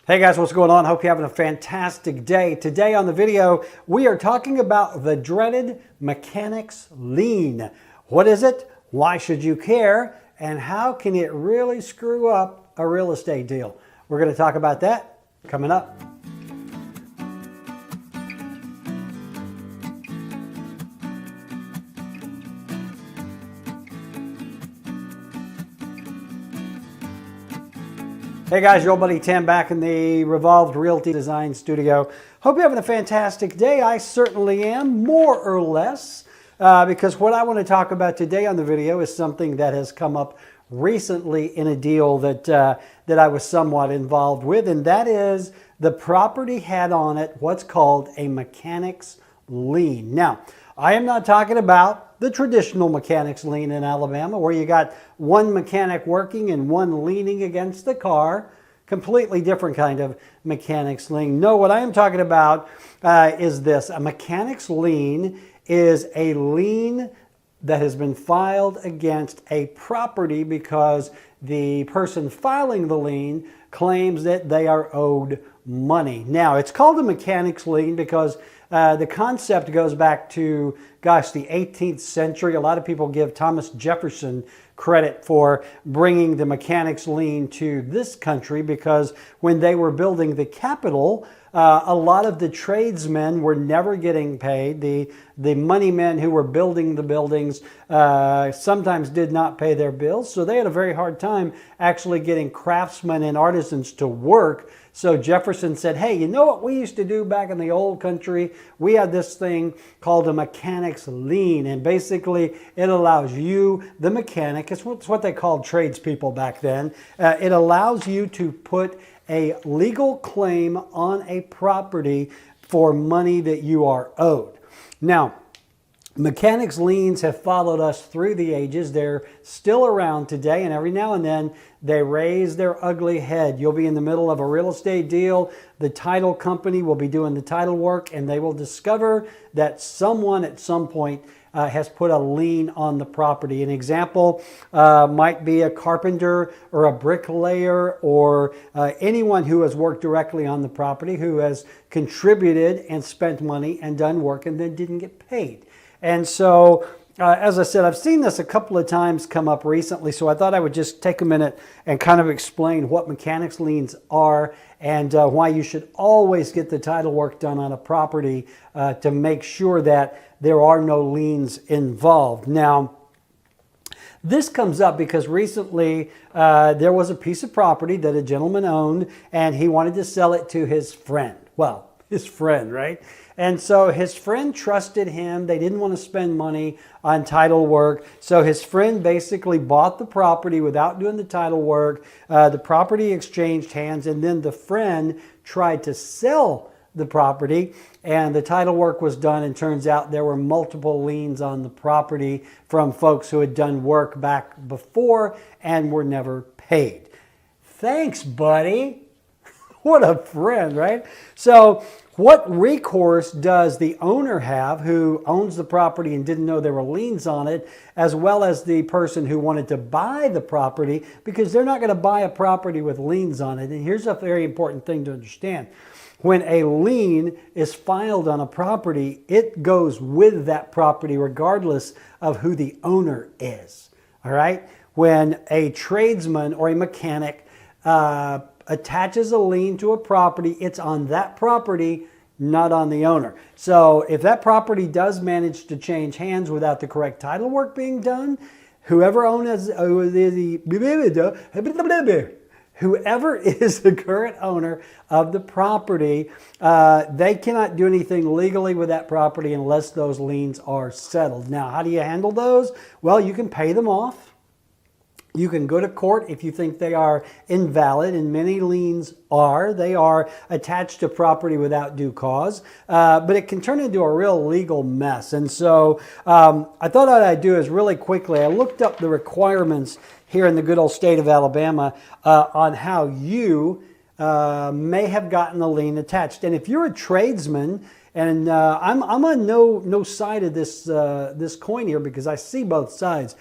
Hey guys, what's going on? Hope you're having a fantastic day. Today on the video, we are talking about the dreaded mechanics lien. What is it? Why should you care? And how can it really screw up a real estate deal? We're going to talk about that coming up. Hey guys, your old buddy Tim back in the Revolved Realty Design Studio. Hope you're having a fantastic day. I certainly am, more or less, because what I want to talk about today on the video is something that has come up recently in a deal that I was somewhat involved with, and that is the property had on it what's called a mechanics lien. Now, I am not talking about the traditional mechanics lien in Alabama, where you got one mechanic working and one leaning against the car. Completely different kind of mechanics lien. No, what I am talking about is this. A mechanics lien is a lien that has been filed against a property because the person filing the lien claims that they are owed money. Now, it's called a mechanics lien because the concept goes back to, gosh, the 18th century. A lot of people give Thomas Jefferson credit for bringing the mechanics lien to this country because when they were building the Capitol, a lot of the tradesmen were never getting paid. The money men who were building the buildings sometimes did not pay their bills, so they had a very hard time actually getting craftsmen and artisans to work. So Jefferson said, hey, you know what we used to do back in the old country? We had this thing called a mechanics lien, and basically it allows you, the mechanic, it's what they called tradespeople back then, it allows you to put a legal claim on a property for money that you are owed. Now, mechanics liens have followed us through the ages. They're still around today, and every now and then they raise their ugly head. You'll be in the middle of a real estate deal. The title company will be doing the title work, and they will discover that someone at some point has put a lien on the property. An example might be a carpenter or a bricklayer or anyone who has worked directly on the property who has contributed and spent money and done work and then didn't get paid. And so, as I said, I've seen this a couple of times come up recently, so I thought I would just take a minute and kind of explain what mechanics liens are and why you should always get the title work done on a property to make sure that there are no liens involved. Now, this comes up because recently there was a piece of property that a gentleman owned, and he wanted to sell it to his friend. Well, his friend, right? And so his friend trusted him. They didn't want to spend money on title work. So his friend basically bought the property without doing the title work. The property exchanged hands, and then the friend tried to sell the property, and the title work was done, and turns out there were multiple liens on the property from folks who had done work back before and were never paid. Thanks, buddy. What a friend, right? So what recourse does the owner have who owns the property and didn't know there were liens on it, as well as the person who wanted to buy the property, because they're not going to buy a property with liens on it. And here's a very important thing to understand. When a lien is filed on a property, it goes with that property regardless of who the owner is. All right? When a tradesman or a mechanic attaches a lien to a property, it's on that property, not on the owner. So if that property does manage to change hands without the correct title work being done, whoever is the current owner of the property, they cannot do anything legally with that property unless those liens are settled. Now, how do you handle those? Well, you can pay them off. You can go to court if you think they are invalid, and many liens are. They are attached to property without due cause, but it can turn into a real legal mess. And so I thought what I'd do is really quickly, I looked up the requirements here in the good old state of Alabama on how you may have gotten a lien attached. And if you're a tradesman, and I'm on no side of this coin here because I see both sides.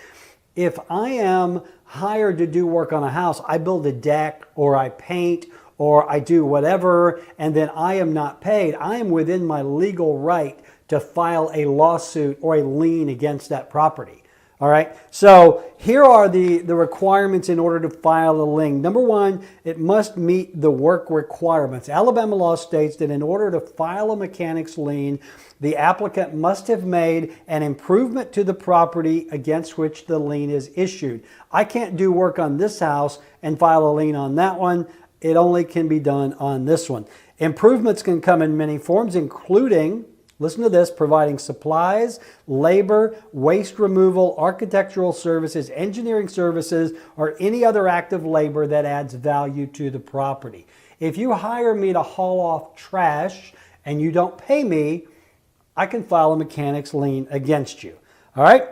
If I am hired to do work on a house, I build a deck or I paint or I do whatever, and then I am not paid, I am within my legal right to file a lawsuit or a lien against that property. All right, so here are the requirements in order to file a lien. Number one, it must meet the work requirements. Alabama law states that in order to file a mechanic's lien, the applicant must have made an improvement to the property against which the lien is issued. I can't do work on this house and file a lien on that one. It only can be done on this one. Improvements can come in many forms, including, listen to this, providing supplies, labor, waste removal, architectural services, engineering services, or any other active labor that adds value to the property. If you hire me to haul off trash and you don't pay me, I can file a mechanic's lien against you. All right?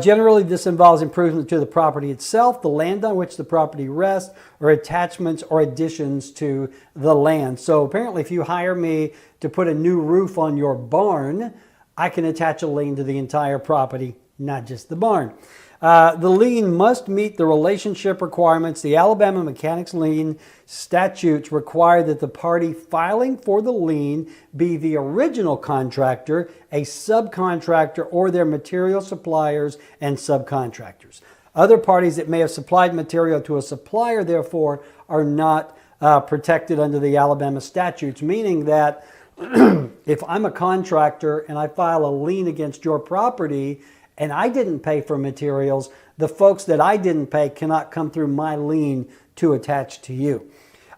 Generally, this involves improvement to the property itself, the land on which the property rests, or attachments or additions to the land. So apparently, if you hire me to put a new roof on your barn, I can attach a lien to the entire property, not just the barn. The lien must meet the relationship requirements. The Alabama Mechanics Lien statutes require that the party filing for the lien be the original contractor, a subcontractor, or their material suppliers and subcontractors. Other parties that may have supplied material to a supplier, therefore, are not protected under the Alabama statutes, meaning that if I'm a contractor and I file a lien against your property, and I didn't pay for materials, the folks that I didn't pay cannot come through my lien to attach to you.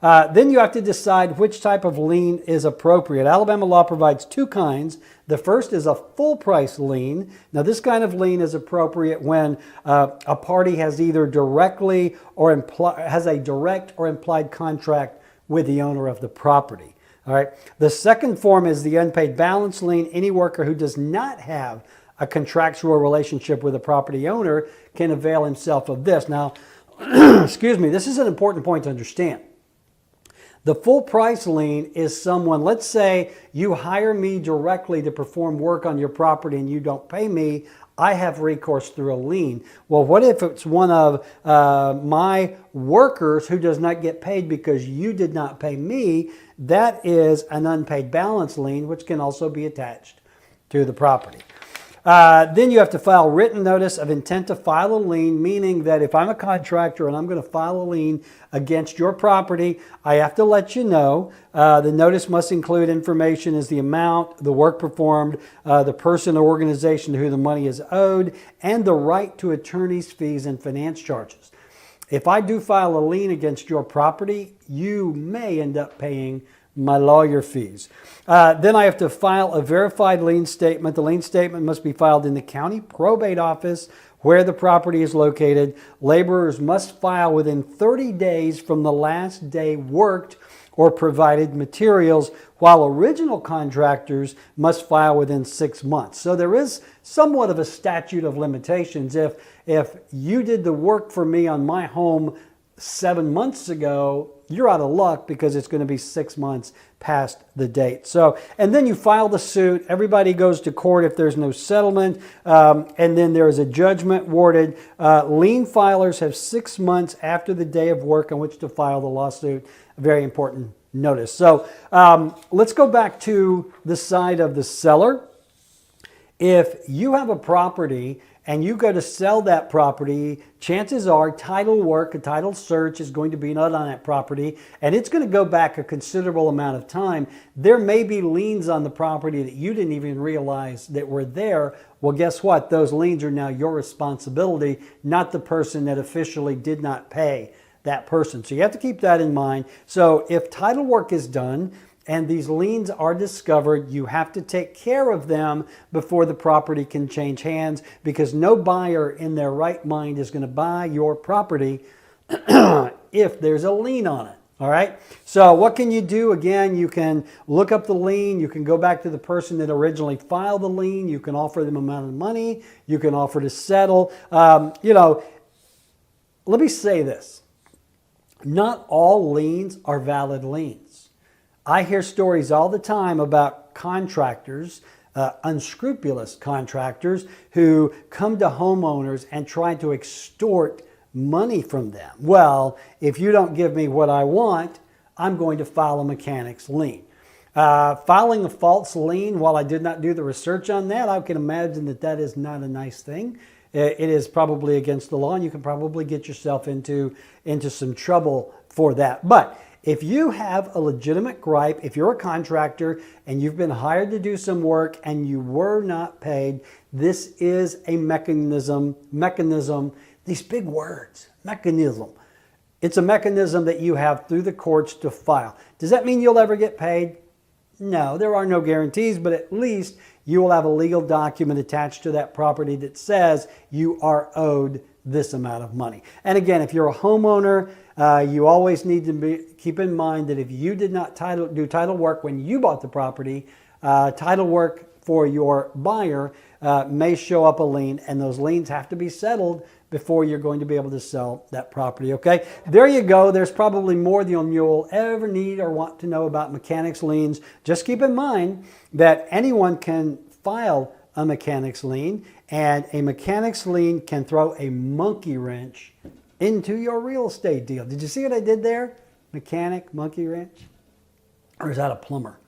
Then you have to decide which type of lien is appropriate. Alabama law provides two kinds. The first is a full price lien. Now this kind of lien is appropriate when a party has either directly or has a direct or implied contract with the owner of the property. All right. The second form is the unpaid balance lien. Any worker who does not have a contractual relationship with a property owner can avail himself of this. Now, excuse me, this is an important point to understand. The full price lien is someone, let's say you hire me directly to perform work on your property and you don't pay me, I have recourse through a lien. Well, what if it's one of my workers who does not get paid because you did not pay me? That is an unpaid balance lien, which can also be attached to the property. Then you have to file written notice of intent to file a lien, meaning that if I'm a contractor and I'm going to file a lien against your property, I have to let you know. The notice must include information as the amount, the work performed, the person or organization to whom the money is owed, and the right to attorney's fees and finance charges. If I do file a lien against your property, you may end up paying my lawyer fees. Then I have to file a verified lien statement. The lien statement must be filed in the county probate office where the property is located. Laborers must file within 30 days from the last day worked or provided materials, while original contractors must file within 6 months. So there is somewhat of a statute of limitations. If you did the work for me on my home 7 months ago, you're out of luck because it's going to be 6 months past the date. So, and then you file the suit. Everybody goes to court if there's no settlement, and then there is a judgment awarded. Lien filers have 6 months after the day of work on which to file the lawsuit. A very important notice. So let's go back to the side of the seller. If you have a property and you go to sell that property, chances are title work, a title search is going to be done on that property, and it's going to go back a considerable amount of time. There may be liens on the property that you didn't even realize that were there. Well, guess what? Those liens are now your responsibility, not the person that officially did not pay that person. So you have to keep that in mind. So if title work is done, and these liens are discovered, you have to take care of them before the property can change hands, because no buyer in their right mind is going to buy your property if there's a lien on it. All right. So what can you do? Again, you can look up the lien. You can go back to the person that originally filed the lien. You can offer them amount of money. You can offer to settle. Let me say this. Not all liens are valid liens. I hear stories all the time about contractors, unscrupulous contractors, who come to homeowners and try to extort money from them. Well, if you don't give me what I want, I'm going to file a mechanic's lien. Filing a false lien, while I did not do the research on that, I can imagine that that is not a nice thing. It is probably against the law, and you can probably get yourself into some trouble for that. But if you have a legitimate gripe, if you're a contractor and you've been hired to do some work and you were not paid, this is a mechanism, these big words, mechanism. It's a mechanism that you have through the courts to file. Does that mean you'll ever get paid? No, there are no guarantees, but at least you will have a legal document attached to that property that says you are owed this amount of money. And again, if you're a homeowner, you always need to keep in mind that if you did not do title work when you bought the property, title work for your buyer may show up a lien, and those liens have to be settled before you're going to be able to sell that property, okay? There you go. There's probably more than you'll ever need or want to know about mechanics liens. Just keep in mind that anyone can file a mechanics lien, and a mechanics lien can throw a monkey wrench into your real estate deal. Did you see what I did there? Mechanic, monkey wrench? Or is that a plumber?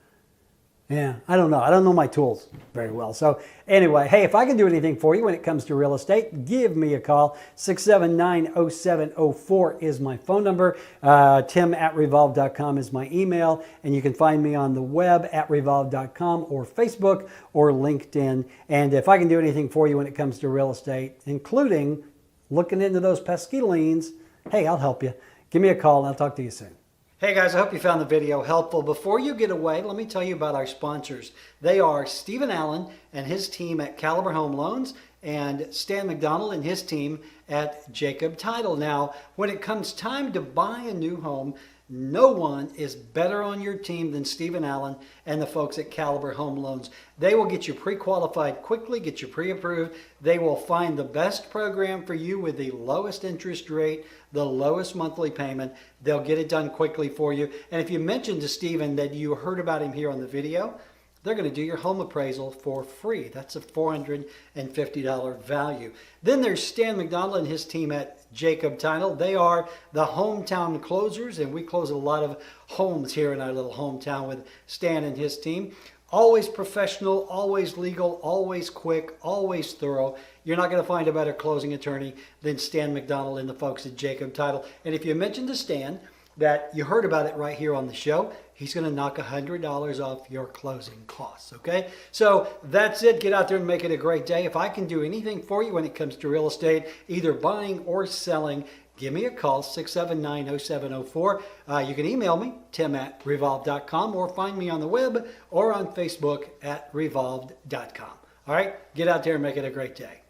Yeah, I don't know. I don't know my tools very well. So anyway, hey, if I can do anything for you when it comes to real estate, give me a call. 679-0704 is my phone number. Tim@revolved.com is my email. And you can find me on the web at revolved.com or Facebook or LinkedIn. And if I can do anything for you when it comes to real estate, including looking into those pesky liens, hey, I'll help you. Give me a call and I'll talk to you soon. Hey guys, I hope you found the video helpful. Before you get away, let me tell you about our sponsors. They are Stephen Allen and his team at Caliber Home Loans and Stan McDonald and his team at Jacob Title. Now, when it comes time to buy a new home, no one is better on your team than Stephen Allen and the folks at Caliber Home Loans. They will get you pre-qualified quickly, get you pre-approved. They will find the best program for you with the lowest interest rate, the lowest monthly payment. They'll get it done quickly for you. And if you mention to Stephen that you heard about him here on the video, they're going to do your home appraisal for free. That's a $450 value. Then there's Stan McDonald and his team at Jacob Title. They are the hometown closers, and we close a lot of homes here in our little hometown with Stan and his team. Always professional, always legal, always quick, always thorough. You're not going to find a better closing attorney than Stan McDonald and the folks at Jacob Title. And if you mention to Stan that you heard about it right here on the show, he's going to knock $100 off your closing costs, okay? So that's it. Get out there and make it a great day. If I can do anything for you when it comes to real estate, either buying or selling, give me a call, 679-0704. You can email me, tim@revolved.com, or find me on the web or on Facebook at revolved.com. All right? Get out there and make it a great day.